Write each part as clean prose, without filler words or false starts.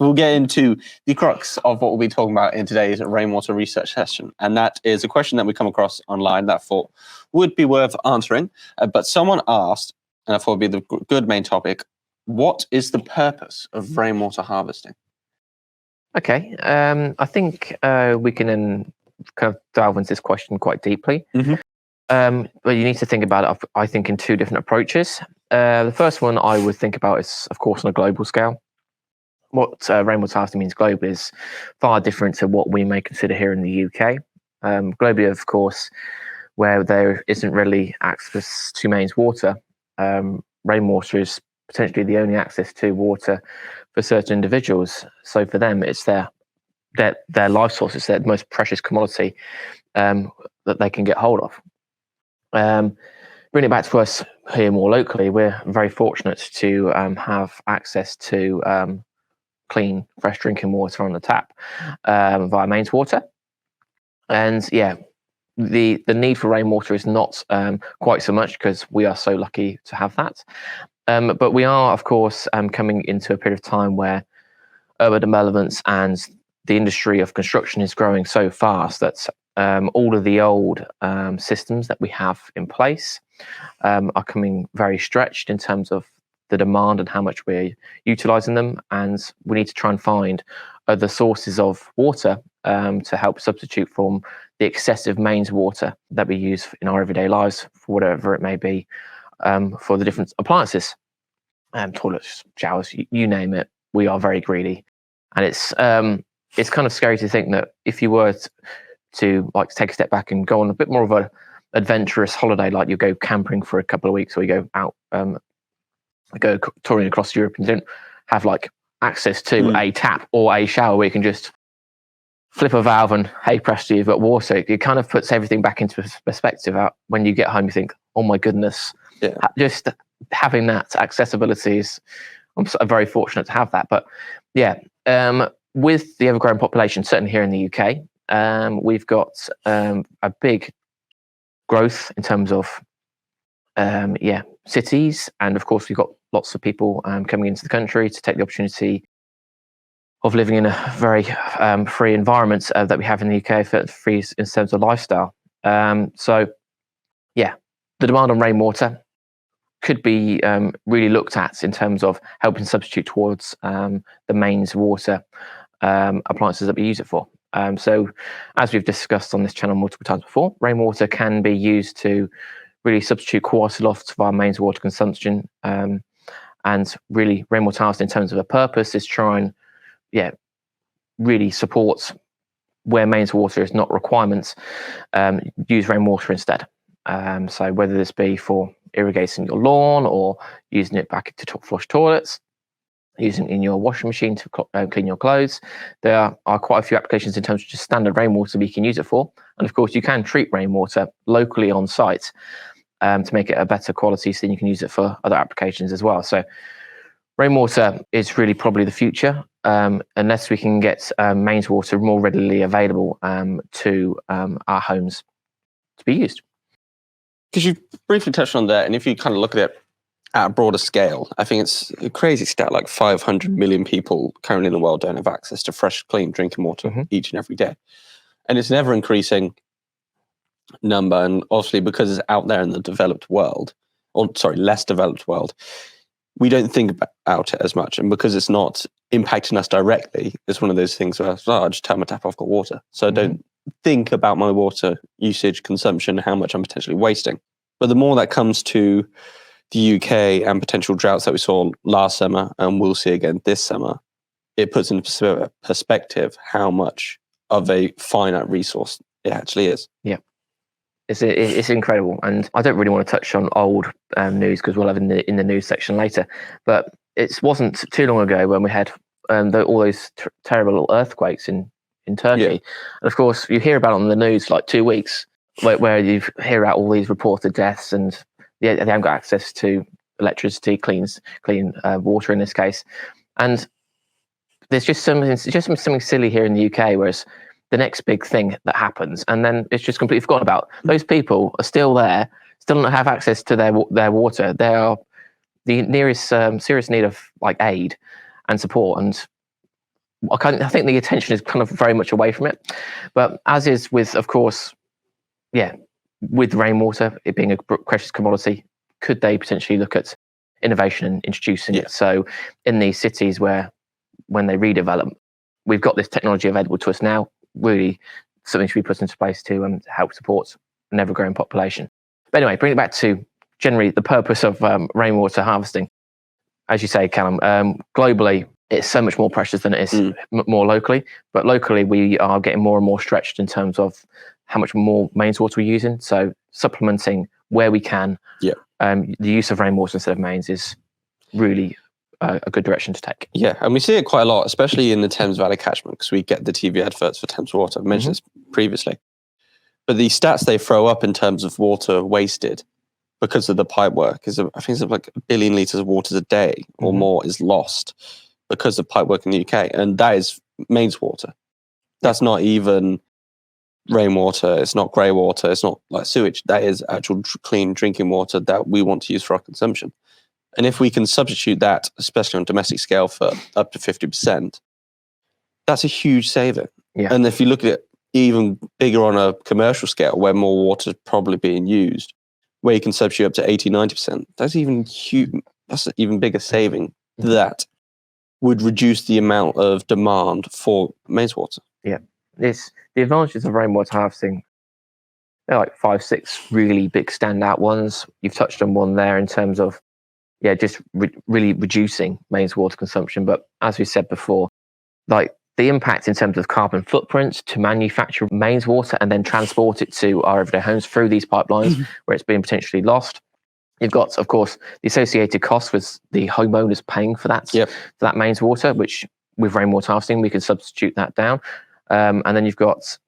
We'll get into the crux of what we'll be talking about in today's rainwater research session. And that is a question that we come across online that I thought would be worth answering. But someone asked, and I thought would be the good main topic, what is the purpose of rainwater harvesting? Okay, I think we can then kind of delve into this question quite deeply. But you need to think about it, I think, in two different approaches. The first one I would think about is, of course, on a global scale. What rainwater harvesting means globally is far different to what we may consider here in the UK. Globally, of course, where there isn't really access to mains water, rainwater is potentially the only access to water for certain individuals. So for them, it's their life source, it's their most precious commodity that they can get hold of. Bring it back to us here more locally, we're very fortunate to have access to clean, fresh drinking water on the tap via mains water. And yeah, the need for rainwater is not quite so much because we are so lucky to have that. But we are, of course, coming into a period of time where urban developments and the industry of construction is growing so fast that all of the old systems that we have in place are coming very stretched in terms of the demand and how much we're utilising them, and we need to try and find other sources of water to help substitute from the excessive mains water that we use in our everyday lives for whatever it may be, for the different appliances, toilets, showers, you name it. We are very greedy, and it's kind of scary to think that if you were to like take a step back and go on a bit more of an adventurous holiday, like you go camping for a couple of weeks, or you go out go touring across Europe and don't have like access to a tap or a shower where you can just flip a valve and hey presto, you've got water. It kind of puts everything back into perspective. When you get home, you think, oh my goodness, just having that accessibility is, I'm very fortunate to have that. But yeah, with the ever-growing population, certainly here in the UK, we've got a big growth in terms of cities, and of course we've got lots of people coming into the country to take the opportunity of living in a very free environment that we have in the UK, for free in terms of lifestyle. So yeah, the demand on rainwater could be really looked at in terms of helping substitute towards the mains water appliances that we use it for. So as we've discussed on this channel multiple times before, rainwater can be used to really substitute quite a lot of our mains water consumption, and really rainwater harvesting in terms of a purpose is try and really support where mains water is not requirements, use rainwater instead. So whether this be for irrigating your lawn or using it back to flush toilets, using it in your washing machine to clean your clothes, there are quite a few applications in terms of just standard rainwater we can use it for. And of course you can treat rainwater locally on site to make it a better quality, so then you can use it for other applications as well. So rainwater is really probably the future, unless we can get mains water more readily available to our homes to be used. Because you briefly touched on that, and if you kind of look at it at a broader scale, I think it's a crazy stat, like 500 million people currently in the world don't have access to fresh, clean drinking water each and every day. And it's an ever increasing number, and obviously because it's out there in the developed world, or sorry, less developed world, we don't think about it as much. And because it's not impacting us directly, it's one of those things where I just turn my tap off, I've got water. So I don't think about my water usage, consumption, how much I'm potentially wasting. But the more that comes to the UK and potential droughts that we saw last summer and we'll see again this summer, it puts into perspective how much of a finite resource it actually is. Yeah. It's incredible, and I don't really want to touch on old news because we'll have in the news section later. But it wasn't too long ago when we had all those terrible earthquakes in Turkey, and of course you hear about it on the news for like 2 weeks, where you hear about all these reported deaths, and they haven't got access to electricity, clean water in this case, and there's just something silly here in the UK, whereas the next big thing that happens, and then it's just completely forgotten about. Those people are still there, still don't have access to their water. They are the nearest serious need of like aid and support, and I think the attention is kind of very much away from it. But as is with, of course, with rainwater, it being a precious commodity, could they potentially look at innovation and introducing it? So in these cities when they redevelop, we've got this technology available to us now, really something should be put into place to help support an ever-growing population. But anyway, bring it back to generally the purpose of rainwater harvesting. As you say, Callum, globally, it's so much more precious than it is more locally. But locally, we are getting more and more stretched in terms of how much more mains water we're using. So supplementing where we can. The use of rainwater instead of mains is really a good direction to take. Yeah, and we see it quite a lot, especially in the Thames Valley catchment, because we get the TV adverts for Thames Water. I've mentioned this previously. But the stats they throw up in terms of water wasted because of the pipe work is, I think it's like 1 billion litres of water a day or more is lost because of pipe work in the UK. And that is mains water. That's not even rainwater. It's not grey water. It's not like sewage. That is actual clean drinking water that we want to use for our consumption. And if we can substitute that, especially on domestic scale, for up to 50%, that's a huge saving. And if you look at it even bigger on a commercial scale, where more water is probably being used, where you can substitute up to 80, 90%, that's even huge. That's an even bigger saving that would reduce the amount of demand for mains water. The advantages of rainwater harvesting, they're like 5, 6 really big standout ones. You've touched on one there in terms of just really reducing mains water consumption. But as we said before, like the impact in terms of carbon footprint to manufacture mains water and then transport it to our everyday homes through these pipelines where it's being potentially lost. You've got, of course, the associated costs with the homeowners paying for that, for that mains water, which with rainwater harvesting, we can substitute that down. And then you've got,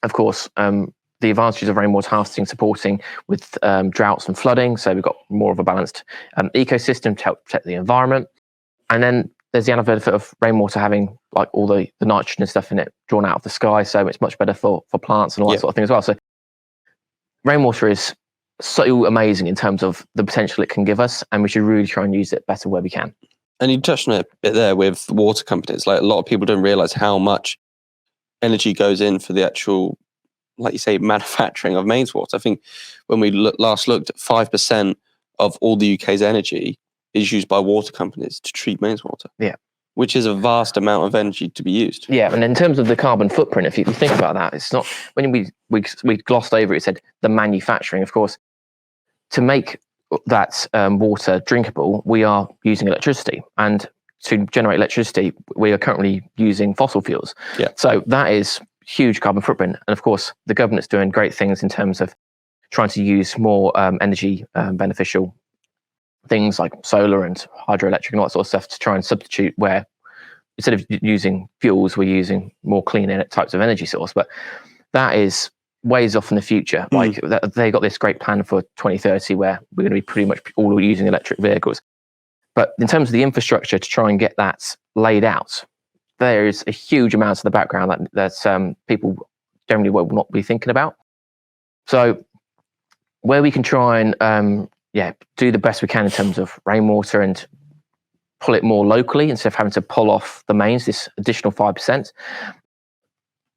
of course, the advantages of rainwater harvesting supporting with droughts and flooding. So we've got more of a balanced ecosystem to help protect the environment. And then there's the other benefit of rainwater having like all the nitrogen and stuff in it drawn out of the sky. So it's much better for plants and all that sort of thing as well. So rainwater is so amazing in terms of the potential it can give us, and we should really try and use it better where we can. And you touched on it a bit there with water companies. Like a lot of people don't realize how much energy goes in for the actual, like you say, manufacturing of mains water. I think when we last looked at 5% of all the UK's energy is used by water companies to treat mains water. Which is a vast amount of energy to be used. And in terms of the carbon footprint, if you think about that, it's not, when we glossed over it, said the manufacturing, of course, to make that water drinkable, we are using electricity. And to generate electricity, we are currently using fossil fuels. So that is huge carbon footprint. And of course, the government's doing great things in terms of trying to use more energy beneficial things like solar and hydroelectric and all that sort of stuff to try and substitute where instead of using fuels, we're using more clean types of energy source. But that is ways off in the future. Like they got this great plan for 2030 where we're going to be pretty much all using electric vehicles. But in terms of the infrastructure to try and get that laid out, there is a huge amount of the background that people generally will not be thinking about. So where we can try and do the best we can in terms of rainwater and pull it more locally instead of having to pull off the mains, this additional 5%.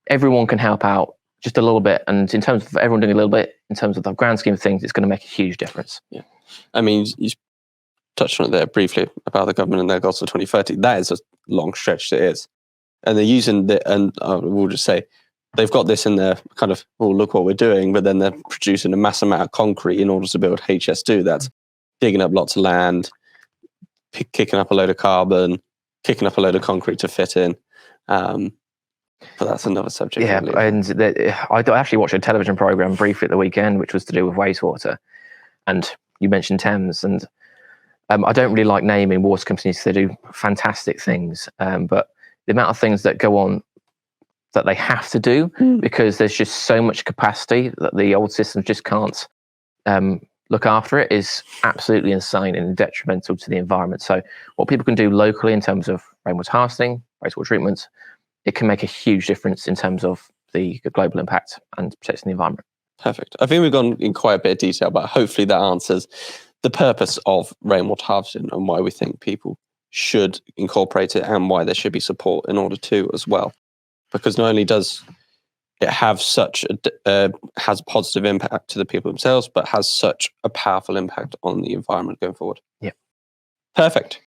Everyone can help out just a little bit. And in terms of everyone doing a little bit, in terms of the grand scheme of things, it's going to make a huge difference. I mean, you touched on it there briefly about the government and their goals for 2030. That is a long stretch, it is. And they're using we'll just say, they've got this in their kind of, oh, look what we're doing, but then they're producing a mass amount of concrete in order to build HS2. That's digging up lots of land, kicking up a load of carbon, kicking up a load of concrete to fit in. But that's another subject. And I actually watched a television program briefly at the weekend, which was to do with wastewater. And you mentioned Thames, and I don't really like naming water companies. They do fantastic things, but the amount of things that go on that they have to do because there's just so much capacity that the old systems just can't look after it is absolutely insane and detrimental to the environment. So what people can do locally in terms of rainwater harvesting, wastewater treatment, it can make a huge difference in terms of the global impact and protecting the environment. Perfect. I think we've gone in quite a bit of detail, but hopefully that answers the purpose of rainwater harvesting and why we think people should incorporate it and why there should be support in order to as well. Because not only does it have has a positive impact to the people themselves, but has such a powerful impact on the environment going forward. Yeah. Perfect.